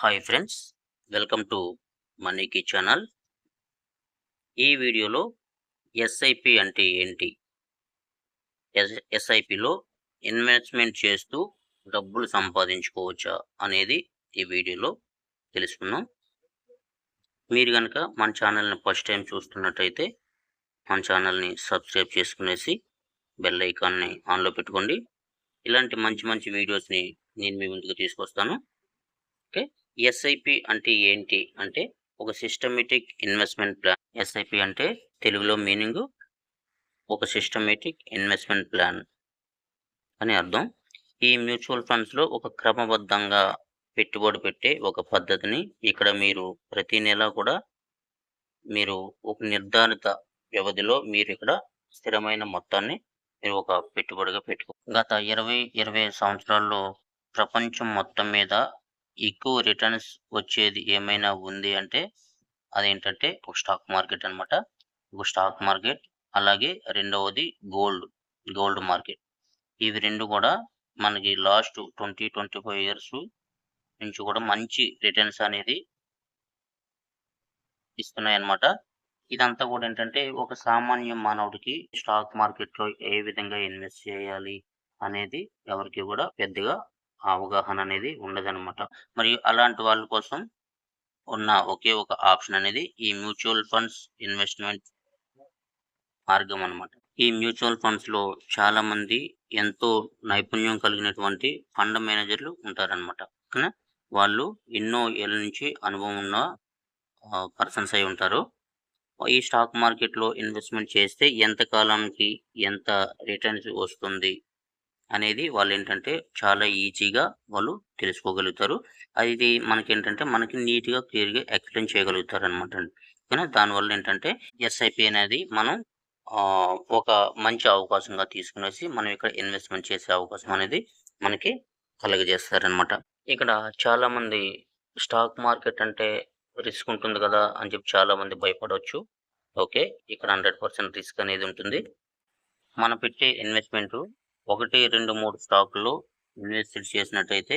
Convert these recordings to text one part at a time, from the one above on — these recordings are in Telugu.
హాయ్ ఫ్రెండ్స్, వెల్కమ్ టు మనీకి ఛానల్. ఈ వీడియోలో ఎస్ఐపి అంటే ఏంటి, ఎస్ఐపిలో ఇన్వెస్ట్మెంట్ చేస్తూ డబ్బులు సంపాదించుకోవచ్చా అనేది ఈ వీడియోలో తెలుసుకుందాం. మీరు కనుక మన ఛానల్ని ఫస్ట్ టైం చూస్తున్నట్టయితే మన ఛానల్ని సబ్స్క్రైబ్ చేసుకునేసి బెల్ ఐకాన్ని ఆన్లో పెట్టుకోండి. ఇలాంటి మంచి మంచి వీడియోస్ని నేను మీ ముందుకు తీసుకొస్తాను. ఓకే, ఎస్ఐపి అంటే ఏంటి అంటే ఒక సిస్టమేటిక్ ఇన్వెస్ట్మెంట్ ప్లాన్. ఎస్ఐపి అంటే తెలుగులో మీనింగ్ ఒక సిస్టమేటిక్ ఇన్వెస్ట్మెంట్ ప్లాన్ అని అర్థం. ఈ మ్యూచువల్ ఫండ్స్లో ఒక క్రమబద్ధంగా పెట్టుబడి పెట్టే ఒక పద్ధతిని ఇక్కడ మీరు ప్రతి నెల కూడా మీరు ఒక నిర్ధారిత వ్యవధిలో మీరు ఇక్కడ స్థిరమైన మొత్తాన్ని మీరు ఒక పెట్టుబడిగా గత 20-25 సంవత్సరాల్లో ప్రపంచం మొత్తం మీద ఎక్కువ రిటర్న్స్ వచ్చేది ఏమైనా ఉంది అంటే అదేంటంటే ఒక స్టాక్ మార్కెట్ అనమాట. ఒక స్టాక్ మార్కెట్, అలాగే రెండవది గోల్డ్ మార్కెట్. ఇవి రెండు కూడా మనకి లాస్ట్ 20-25 ఇయర్స్ నుంచి కూడా మంచి రిటర్న్స్ అనేది ఇస్తున్నాయి అన్నమాట. ఇదంతా కూడా ఏంటంటే ఒక సామాన్య మానవుడికి స్టాక్ మార్కెట్లో ఏ విధంగా ఇన్వెస్ట్ చేయాలి అనేది ఎవరికి కూడా పెద్దగా అవగాహన అనేది ఉండదన్నమాట. మరియు అలాంటి వాళ్ళ కోసం ఉన్న ఒకే ఒక ఆప్షన్ అనేది ఈ మ్యూచువల్ ఫండ్స్ ఇన్వెస్ట్మెంట్ మార్గం అన్నమాట. ఈ మ్యూచువల్ ఫండ్స్లో చాలా మంది ఎంతో నైపుణ్యం కలిగినటువంటి ఫండ్ మేనేజర్లు ఉంటారనమాట. ఓకేనా, వాళ్ళు ఎన్నో ఏళ్ళ నుంచి అనుభవం ఉన్న పర్సన్స్ అయి ఉంటారు. ఈ స్టాక్ మార్కెట్లో ఇన్వెస్ట్మెంట్ చేస్తే ఎంత కాలానికి ఎంత రిటర్న్స్ వస్తుంది అనేది వాళ్ళు ఏంటంటే చాలా ఈజీగా వాళ్ళు తెలుసుకోగలుగుతారు. అది మనకేంటంటే మనకి నీట్గా క్లియర్గా ఎక్స్ప్లెయిన్ చేయగలుగుతారు అనమాట. ఓకేనా, దానివల్ల ఏంటంటే ఎస్ఐపి అనేది మనం ఒక మంచి అవకాశంగా తీసుకునేసి మనం ఇక్కడ ఇన్వెస్ట్మెంట్ చేసే అవకాశం అనేది మనకి కలుగజేస్తారనమాట. ఇక్కడ చాలామంది స్టాక్ మార్కెట్ అంటే రిస్క్ ఉంటుంది కదా అని చెప్పి చాలామంది భయపడవచ్చు. ఓకే, ఇక్కడ 100% రిస్క్ అనేది ఉంటుంది. మనం పెట్టే ఇన్వెస్ట్మెంట్ 1, 2, 3 స్టాకుల్లో ఇన్వెస్ట్ చేసినట్టయితే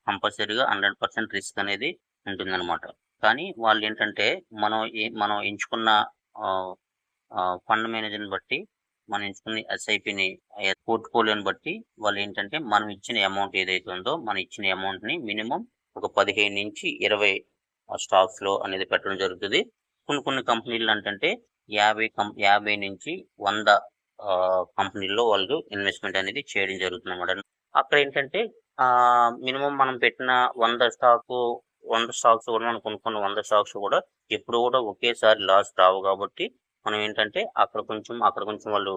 కంపల్సరీగా 100% రిస్క్ అనేది ఉంటుందన్నమాట. కానీ వాళ్ళు ఏంటంటే మనం ఎంచుకున్న ఫండ్ మేనేజర్ని బట్టి, మనం ఎంచుకున్న ఎస్ఐపిని పోర్ట్ఫోలియోని బట్టి వాళ్ళు ఏంటంటే మనం ఇచ్చిన అమౌంట్ ఏదైతే ఉందో మన ఇచ్చిన అమౌంట్ని మినిమం ఒక 15 నుంచి 20 స్టాక్స్లో అనేది పెట్టడం జరుగుతుంది. కొన్ని కంపెనీలు అంటే 50 నుంచి 100 కంపెనీల్లో వాళ్ళు ఇన్వెస్ట్మెంట్ అనేది చేయడం జరుగుతుంది అన్నమాట. అక్కడ ఏంటంటే మినిమం మనం పెట్టిన 100 స్టాక్స్ కూడా మనం కొనుక్కున్న 100 స్టాక్స్ కూడా ఎప్పుడు కూడా ఒకేసారి లాస్ రావు. కాబట్టి మనం ఏంటంటే అక్కడ కొంచెం వాళ్ళు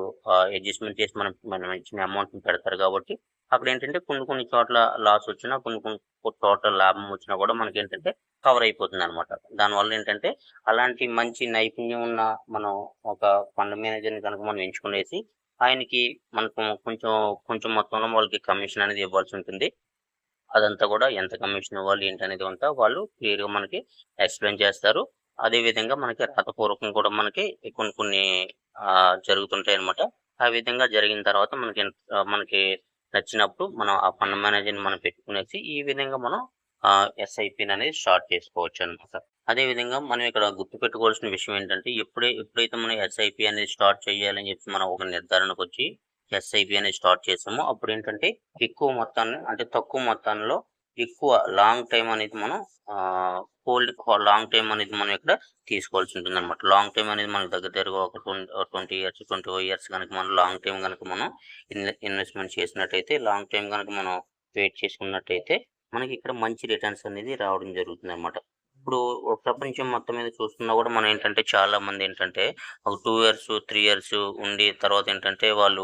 అడ్జస్ట్మెంట్ చేసి మనం ఇచ్చిన అమౌంట్ని పెడతారు. కాబట్టి అక్కడ ఏంటంటే కొన్ని చోట్ల లాస్ వచ్చినా, కొన్ని చోట్ల లాభం వచ్చినా కూడా మనకి ఏంటంటే కవర్ అయిపోతుంది అనమాట. దానివల్ల ఏంటంటే అలాంటి మంచి నైపుణ్యం ఉన్న మనం ఒక ఫండ్ మేనేజర్ని కనుక మనం ఎంచుకునేసి ఆయనకి మనకు కొంచెం మొత్తంలో వాళ్ళకి కమిషన్ అనేది ఇవ్వాల్సి ఉంటుంది. అదంతా కూడా ఎంత కమిషన్ ఇవ్వాలి ఏంటి అనేది అంతా వాళ్ళు క్లియర్గా మనకి ఎక్స్ప్లెయిన్ చేస్తారు. అదేవిధంగా మనకి రాతపూర్వకం కూడా మనకి కొన్ని జరుగుతుంటాయి అనమాట. ఆ విధంగా జరిగిన తర్వాత మనకి నచ్చినప్పుడు మనం ఆ ఫండ్ మేనేజర్ని మనం పెట్టుకునేసి ఈ విధంగా మనం ఎస్ఐపిని అనేది స్టార్ట్ చేసుకోవచ్చు అనమాట. అదేవిధంగా మనం ఇక్కడ గుర్తుపెట్టుకోవాల్సిన విషయం ఏంటంటే ఎప్పుడైతే మనం ఎస్ఐపి అనేది స్టార్ట్ చేయాలని చెప్పి మనం ఒక నిర్ధారణకు వచ్చి ఎస్ఐపి అనేది స్టార్ట్ చేసామో అప్పుడు ఏంటంటే ఎక్కువ మొత్తాన్ని అంటే తక్కువ మొత్తంలో ఎక్కువ లాంగ్ టైం అనేది మనం లాంగ్ టైం అనేది మనం ఇక్కడ తీసుకోవాల్సి ఉంటుంది అనమాట. లాంగ్ టైం అనేది మనకు దగ్గర ఒక 20 ఇయర్స్ 25 ఇయర్స్ కనుక మనం లాంగ్ టైం కనుక మనం ఇన్వెస్ట్మెంట్ చేసినట్టయితే, లాంగ్ టైం కనుక మనం వెయిట్ చేసుకున్నట్టయితే మనకి ఇక్కడ మంచి రిటర్న్స్ అనేది రావడం జరుగుతుంది అనమాట. ఇప్పుడు ప్రపంచం మొత్తం మీద చూస్తున్నా కూడా మనం ఏంటంటే చాలా మంది ఏంటంటే ఒక 2 ఇయర్స్ 3 ఇయర్స్ ఉండి తర్వాత ఏంటంటే వాళ్ళు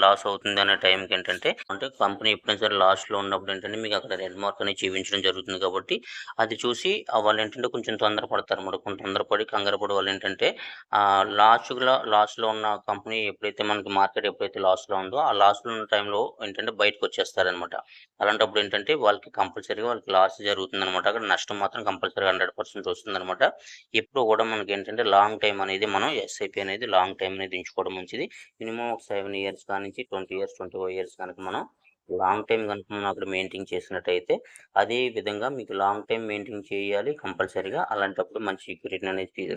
లాస్ అవుతుంది అనే టైంకి ఏంటంటే అంటే కంపెనీ ఎప్పుడైనా సరే లాస్ట్లో ఉన్నప్పుడు ఏంటంటే మీకు అక్కడ రెడ్ మార్క్ అనేది చూపించడం జరుగుతుంది. కాబట్టి అది చూసి వాళ్ళు ఏంటంటే కొంచెం తొందరపడతారు అన్నమాట. కొంచెం కంగారపడి వాళ్ళు ఏంటంటే లాస్ట్లో ఉన్న కంపెనీ ఎప్పుడైతే మనకి మార్కెట్ ఎప్పుడైతే లాస్లో ఉందో ఆ లాస్లో ఉన్న టైంలో ఏంటంటే బయటకు వచ్చేస్తారనమాట. అలాంటప్పుడు ఏంటంటే వాళ్ళకి కంపల్సరీగా లాస్ జరుగుతుంది అనమాట. అక్కడ నష్టం మాత్రం కంపల్సరీగా 100% వస్తుందనమాట. ఎప్పుడు కూడా మనకి ఏంటంటే లాంగ్ టైం అనేది మనం ఎస్ఐపి అనేది లాంగ్ టైం అనేది ఎంచుకోవడం మంచిది. మినిమం ఒక 7 ఇయర్స్ నుంచి 20 ఇయర్స్ 25 ఇయర్స్ కనుక మనం లాంగ్ టైమ్ గనుక మనం అక్కడ మెయింటైన్ చేసినట్టయితే, అదే విధంగా మీకు లాంగ్ టైమ్ మెయింటైన్ చేయాలి కంపల్సరీగా. అలాంటప్పుడు మంచి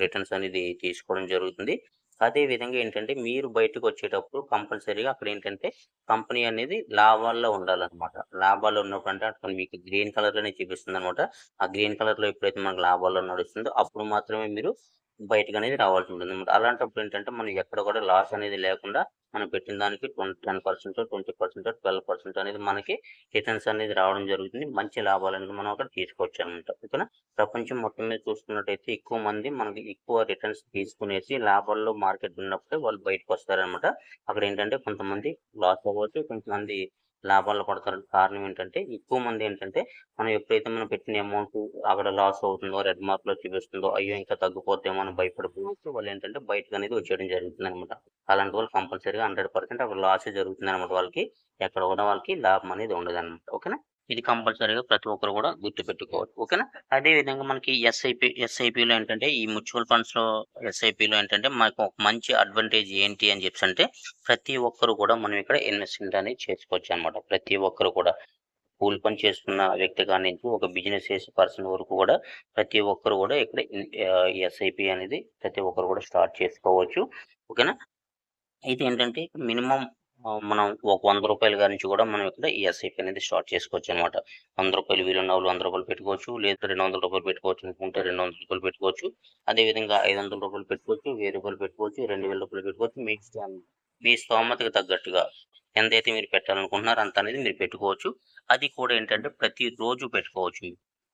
రిటర్న్స్ అనేది తీసుకోవడం జరుగుతుంది. అదే విధంగా ఏంటంటే, మీరు బయటకొచ్చేటప్పుడు కంపల్సరీగా అక్కడేంటంటే, కంపెనీ అనేది లాభాల్లో ఉండాలనమాట. లాభాల్లో ఉన్నప్పుడంటే అక్కడ మీకు గ్రీన్ కలర్‌లోనే చూపిస్తుందనమాట. ఆ గ్రీన్ కలర్‌లో ఎప్పుడైతే మనకు లాభాల్లో నడుస్తుందో, అప్పుడు మాత్రమే మీరు బయటకనేది రావాల్సుంటుందనమాట. అలాంటప్పుడేంటంటే, మనం ఎక్కడ కూడా లాస్ అనేది లేకుండా మనం పెట్టిన దానికి 10%, 20%, 12% అనేది మనకి రిటర్న్స్ అనేది రావడం జరుగుతుంది. మంచి లాభాలనేది మనం అక్కడ తీసుకోవచ్చనమాట. ఓకేనా? ప్రపంచం మొత్తం మీద చూసుకున్నట్టయితే ఎక్కువ మంది మనకి ఎక్కువ రిటర్న్స్ తీసుకునేసి లాభాల్లో మార్కెట్ ఉన్నప్పుడే వాళ్ళు బయటకొస్తారనమాట. అక్కడేంటంటే కొంతమంది లాస్ అవ్వచ్చు, కొంతమంది లాభాల్లో పడతారు. కారణం ఏంటంటే ఎక్కువ మంది ఏంటంటే మనం ఎప్పుడైతే మనం పెట్టిన అమౌంట్ అక్కడ లాస్ అవుతుందో, రెడ్ మార్క్‌లో చూపిస్తుందో, అయ్యో! ఇంకా తగ్గిపోద్దేమో అని భయపడిపోవచ్చు వాళ్ళేంటంటే బయటకనేది వచ్చేయడం జరుగుతుందనమాట. అలాంటి వాళ్ళు కంపల్సరీగా 100% అక్కడ లాసే జరుగుతుందనమాట వాళ్ళకి. ఎక్కడ కూడా వాళ్ళకి లాభం అనేది ఉండదనమాట. ఓకేనా? ఇది కంపల్సరీగా ప్రతి ఒక్కరు కూడా గుర్తుపెట్టుకోవాలి. ఓకేనా? అదే విధంగా మనకి ఎస్ఐపిలో ఏంటంటే ఈ మ్యూచువల్ ఫండ్స్‌లో ఎస్ఐపిలో ఏంటంటే మనకు ఒక మంచి అడ్వాంటేజ్ ఏంటి అని చెప్పేసంటే ప్రతి ఒక్కరు కూడా మనం ఇక్కడ ఇన్వెస్ట్‌మెంట్ అనేది చేసుకోవచ్చనమాట. ప్రతి ఒక్కరు కూడా కూలి పని చేస్తున్న వ్యక్తి కానించి ఒక బిజినెస్ చేసే పర్సన్ వరకు కూడా ప్రతి ఒక్కరు కూడా ఇక్కడ ఎస్ఐపి అనేది ప్రతి ఒక్కరు కూడా స్టార్ట్ చేసుకోవచ్చు. ఓకేనా? అయితే ఏంటంటే మినిమమ్ మనం ఒక రూ. 100 గారి నుంచి కూడా మనం ఇక్కడ ఈ ఎస్ఐపి అనేది స్టార్ట్ చేసుకోవచ్చనమాట. రూ. 100 వీలున్నోళ్ళు రూ. 100 పెట్టుకోవచ్చు. లేదా రూ. 200 పెట్టుకోవచ్చు అనుకుంటే రూ. 200 పెట్టుకోవచ్చు. అదేవిధంగా రూ. 500 పెట్టుకోవచ్చు. రూ. 1000 పెట్టుకోవచ్చు. రూ. 2000 పెట్టుకోవచ్చు. మీ స్తోమతకు తగ్గట్టుగా ఎంతైతే మీరు పెట్టాలనుకుంటున్నారో అంత అనేది మీరు పెట్టుకోవచ్చు. అది కూడా ఏంటంటే ప్రతిరోజు పెట్టుకోవచ్చు.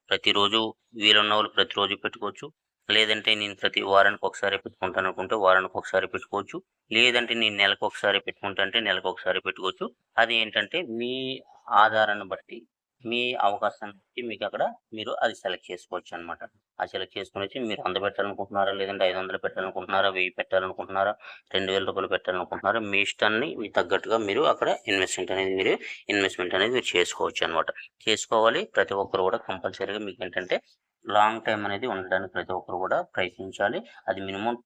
ప్రతిరోజు వీలున్నోళ్ళు ప్రతిరోజు పెట్టుకోవచ్చు. లేదంటే నేను ప్రతి వారానికి ఒకసారి పెట్టుకుంటాననుకుంటే వారానికి ఒకసారి పెట్టుకోవచ్చు. లేదంటే నేను నెలకొకసారి పెట్టుకుంటా అంటే నెలకొకసారి పెట్టుకోవచ్చు. అది ఏంటంటే మీ ఆధారాన్ని బట్టి, మీ అవకాశాన్ని బట్టి మీకక్కడ మీరు అది సెలెక్ట్ చేసుకోవచ్చనమాట. అది సెలెక్ట్ చేసుకొనేసి మీరు 100 పెట్టాలనుకుంటున్నారా? లేదంటే 500 పెట్టాలనుకుంటున్నారా? 1000 పెట్టాలనుకుంటున్నారా? రూ. 2000 పెట్టాలనుకుంటున్నారా? మీ ఇష్టాన్ని మీకు తగ్గట్టుగా మీరు అక్కడ ఇన్వెస్ట్‌మెంట్ అనేది మీరు చేసుకోవచ్చనమాట. చేసుకోవాలి. ప్రతి ఒక్కరు కూడా కంపల్సరీగా మీకేంటంటే లాంగ్ టైమ్ అనేది ఉండడానికి ప్రతి ఒక్కరు కూడా ప్రయత్నించాలి. అది మినిమమ్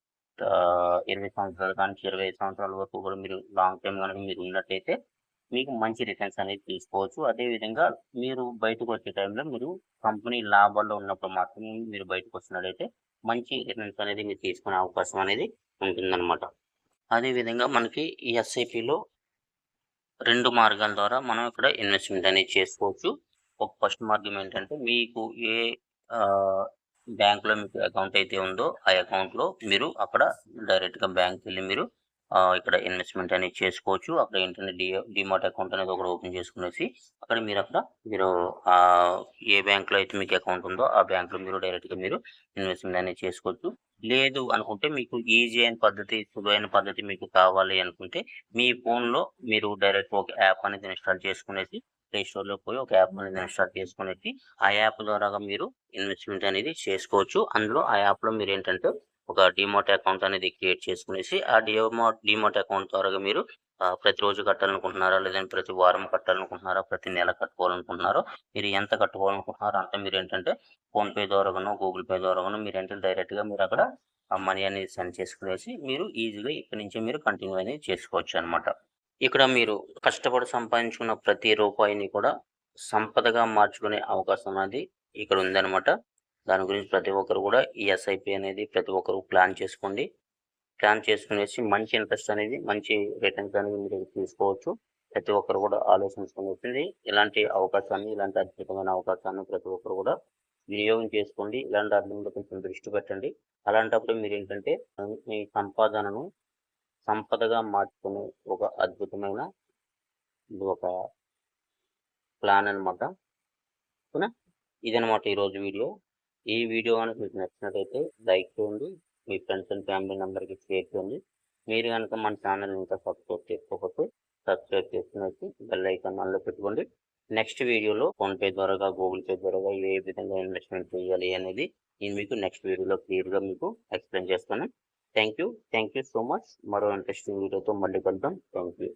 20 సంవత్సరాల కానుంచి 25 సంవత్సరాల వరకు కూడా మీరు లాంగ్ టైమ్ గనుక మీరు ఉన్నట్టయితే, మీకు మంచి రిటర్న్స్ అనేది తీసుకోవచ్చు. అదే విధంగా మీరు బయటకొచ్చే టైంలో మీరు కంపెనీ లాభాల్లో ఉన్నప్పుడు మాత్రమే మీరు బయటకొచ్చినట్టయితే, మంచి రిటర్న్స్ అనేది మీరు తీసుకునే అవకాశం అనేది ఉంటుందనమాట. అదే విధంగా మనకి ఈ ఎస్ఐపిలో 2 మార్గాల ద్వారా మనం ఇక్కడ ఇన్వెస్ట్‌మెంట్ అనేది చేసుకోవచ్చు. ఒక ఫస్ట్ మార్గం ఏంటంటే మీకు ఏ ఆహ్, బ్యాంక్‌లో మీకు అకౌంట్ అయితే ఉందో, ఆ అకౌంట్‌లో మీరు అక్కడ డైరెక్ట్‌గా బ్యాంక్‌కెళ్ళి మీరు ఇక్కడ ఇన్వెస్ట్‌మెంట్ అనేది చేసుకోవచ్చు. అక్కడ ఏంటంటే డీమాట్ అకౌంట్ అనేది ఒకటి ఓపెన్ చేసుకునేసి, అక్కడ మీరు ఆహ్, ఏ బ్యాంక్‌లో అయితే మీకు అకౌంట్ ఉందో, ఆ బ్యాంక్‌లో మీరు డైరెక్ట్‌గా మీరు ఇన్వెస్ట్‌మెంట్ అనేది చేసుకోవచ్చు. లేదు అనుకుంటే మీకు ఈజీ అయిన పద్ధతి, సులువైన పద్ధతి మీకు కావాలి అనుకుంటే, మీ ఫోన్‌లో మీరు డైరెక్ట్ ఒక యాప్ అనేది ఇన్‌స్టాల్ చేసుకునేసి, ప్లే స్టోర్‌లోకి పోయి ఒక యాప్ అనేది ఇన్‌స్టాల్ చేసుకునేసి, ఆ యాప్ ద్వారాగా మీరు ఇన్వెస్ట్‌మెంట్ అనేది చేసుకోవచ్చు. అందులో ఆ యాప్‌లో మీరేంటంటే, ఒక డీమాట్ అకౌంట్ అనేది క్రియేట్ చేసుకునేసి, ఆ డీమాట్ అకౌంట్ ద్వారాగా మీరు ప్రతిరోజు కట్టాలనుకుంటున్నారా? లేదంటే ప్రతి వారం కట్టాలనుకుంటున్నారా? ప్రతి నెల కట్టుకోవాలనుకుంటున్నారో, మీరు ఎంత కట్టుకోవాలనుకుంటున్నారో అంత మీరేంటంటే ఫోన్‌పే ద్వారాగానో, గూగుల్ పే ద్వారాగానో మీరేంటంటే డైరెక్ట్‌గా మీరక్కడ ఆ మనీ అనేది సెండ్ చేసుకునేసి, మీరు ఈజీగా ఇక్కడి నుంచి మీరు కంటిన్యూ అనేది చేసుకోవచ్చనమాట. ఇక్కడ మీరు కష్టపడి సంపాదించుకున్న ప్రతి రూపాయిని కూడా సంపదగా మార్చుకునే అవకాశం అనేది ఇక్కడ ఉందనమాట. దాని గురించి ప్రతి ఒక్కరు కూడా ఈ ఎస్ఐపి అనేది ప్రతి ఒక్కరు ప్లాన్ చేసుకోండి. ప్లాన్ చేసుకునేసి మంచి ఇంట్రెస్ట్ అనేది, మంచి రిటర్న్స్ అనేది మీరు తీసుకోవచ్చు. ప్రతి ఒక్కరు కూడా ఆలోచించుకొనేసి ఇలాంటి అవకాశాన్ని, ఇలాంటి అద్భుతమైన అవకాశాన్ని ప్రతి ఒక్కరు కూడా వినియోగం చేసుకోండి. ఇలాంటి వాటి మీద కొంచెం దృష్టి పెట్టండి. అలాంటప్పుడు మీరేంటంటే మీ సంపాదనను సంపదగా మార్చుకునే ఒక అద్భుతమైన ఇది ఒక ప్లాన్ అనమాట. ఓకేనా? ఇదనమాట ఈరోజు వీడియో. ఈ వీడియో గనుక మీకు నచ్చినట్టయితే లైక్ చేయండి. మీ ఫ్రెండ్స్ అండ్ ఫ్యామిలీ మెంబర్‌కి షేర్ చేయండి. మీరు గనుక మన ఛానెల్‌ని ఇంకా సబ్స్క్రైబ్ చేసుకోకపోతే సబ్స్క్రైబ్ చేసుకునేసి బెల్ ఐకాన్ ఆన్‌లో పెట్టుకోండి. నెక్స్ట్ వీడియోలో ఫోన్‌పే ద్వారాగా, గూగుల్ పే ద్వారాగా ఏ విధంగా ఇన్వెస్ట్‌మెంట్ చేయాలి అనేది నేను మీకు నెక్స్ట్ వీడియోలో క్లియర్‌గా మీకు ఎక్స్‌ప్లెయిన్ చేస్తాను. Thank you so much. మరో ఇంట్రెస్టింగ్ వీడియోతో మళ్ళీ కలుద్దాం. Thank you.